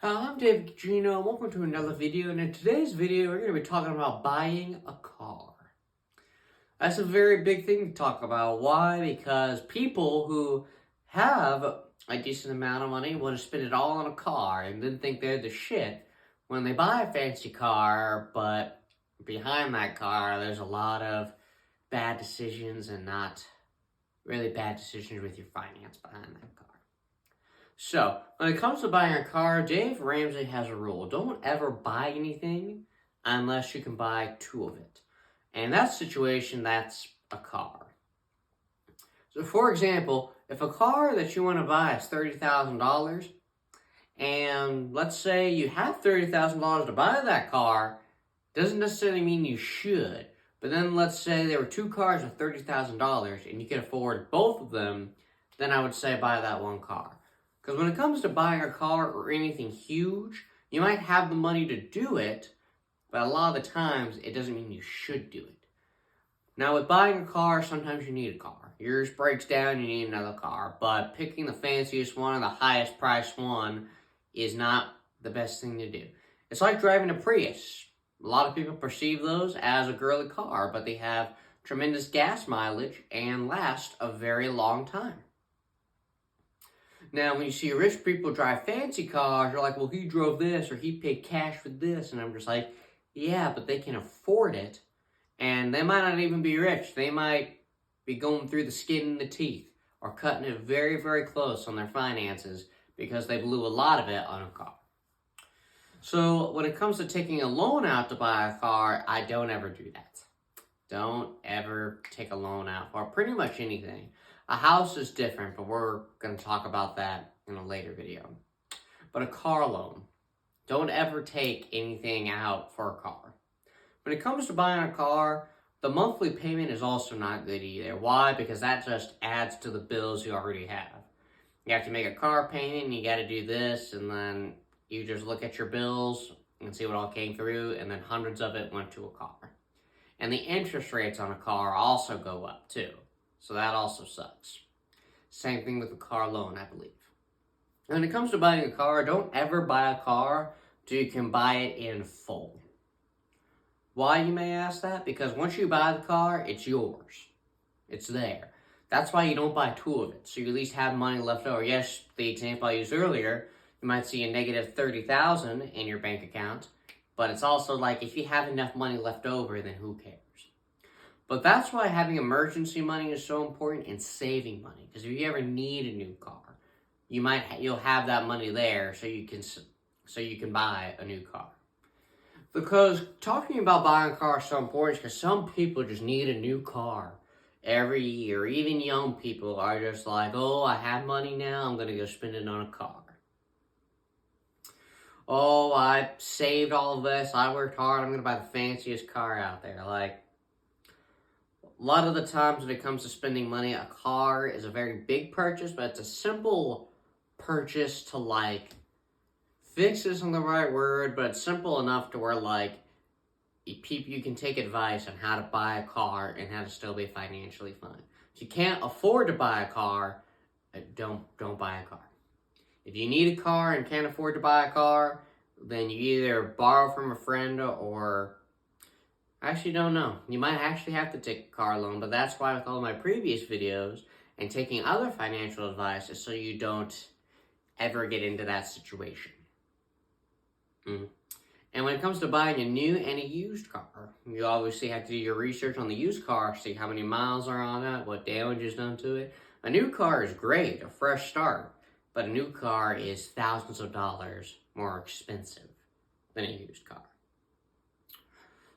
Hi, I'm David Gino, and welcome to another video. And in today's video, we're going to be talking about buying a car. That's a very big thing to talk about. Why? Because people who have a decent amount of money want to spend it all on a car and then think they're the shit when they buy a fancy car, but behind that car, there's a lot of bad decisions and not really bad decisions with your finance behind that car. So, when it comes to buying a car, Dave Ramsey has a rule. Don't ever buy anything unless you can buy two of it. And in that situation, that's a car. So, for example, if a car that you want to buy is $30,000, and let's say you have $30,000 to buy that car, doesn't necessarily mean you should. But then let's say there were two cars with $30,000 and you can afford both of them, then I would say buy that one car. Because when it comes to buying a car or anything huge, you might have the money to do it, but a lot of the times it doesn't mean you should do it. Now with buying a car, sometimes you need a car. Yours breaks down, you need another car. But picking the fanciest one or the highest priced one is not the best thing to do. It's like driving a Prius. A lot of people perceive those as a girly car, but they have tremendous gas mileage and last a very long time. Now, when you see rich people drive fancy cars, you're like, well, he drove this or he paid cash for this. And I'm just like, yeah, but they can afford it. And they might not even be rich. They might be going through the skin and the teeth or cutting it very, very close on their finances because they blew a lot of it on a car. So when it comes to taking a loan out to buy a car, I don't ever do that. Don't ever take a loan out for pretty much anything. A house is different, but we're going to talk about that in a later video. But a car loan, don't ever take anything out for a car. When it comes to buying a car, the monthly payment is also not good either. Why? Because that just adds to the bills you already have. You have to make a car payment, and you got to do this, and then you just look at your bills and see what all came through, and then hundreds of it went to a car. And the interest rates on a car also go up too. So that also sucks. Same thing with a car loan, I believe. When it comes to buying a car, don't ever buy a car till you can buy it in full. Why, you may ask that? Because once you buy the car, it's yours. It's there. That's why you don't buy two of it. So you at least have money left over. Yes, the example I used earlier, you might see a negative $30,000 in your bank account. But it's also like, if you have enough money left over, then who cares? But that's why having emergency money is so important and saving money. Because if you ever need a new car, you'll have that money there so you can buy a new car. Because talking about buying a car is so important because some people just need a new car every year. Even young people are just like, oh, I have money now, I'm going to go spend it on a car. Oh, I saved all of this, I worked hard, I'm going to buy the fanciest car out there. Like, a lot of the times when it comes to spending money, a car is a very big purchase, but it's a simple purchase to, like, fix isn't the right word, but it's simple enough to where, like, you can take advice on how to buy a car and how to still be financially fine. If you can't afford to buy a car, don't buy a car. If you need a car and can't afford to buy a car, then you either borrow from a friend or... I actually don't know. You might actually have to take a car loan, but that's why with all my previous videos and taking other financial advice is so you don't ever get into that situation. And when it comes to buying a new and a used car, you obviously have to do your research on the used car, see how many miles are on it, what damage is done to it. A new car is great, a fresh start, but a new car is thousands of dollars more expensive than a used car.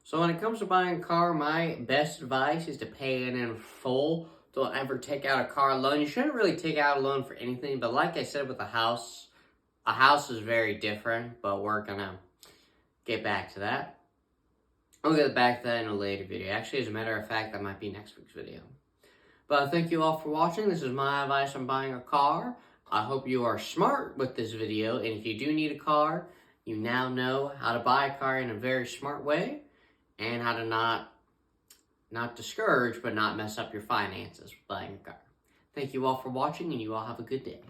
So when it comes to buying a car, my best advice is to pay it in full. Don't ever take out a car loan. You shouldn't really take out a loan for anything, but like I said with a house is very different, but we're gonna get back to that. I'll get back to that in a later video. Actually, as a matter of fact, that might be next week's video. But thank you all for watching. This is my advice on buying a car. I hope you are smart with this video, and if you do need a car, you now know how to buy a car in a very smart way, and how to not discourage, but not mess up your finances buying a car. Thank you all for watching, and you all have a good day.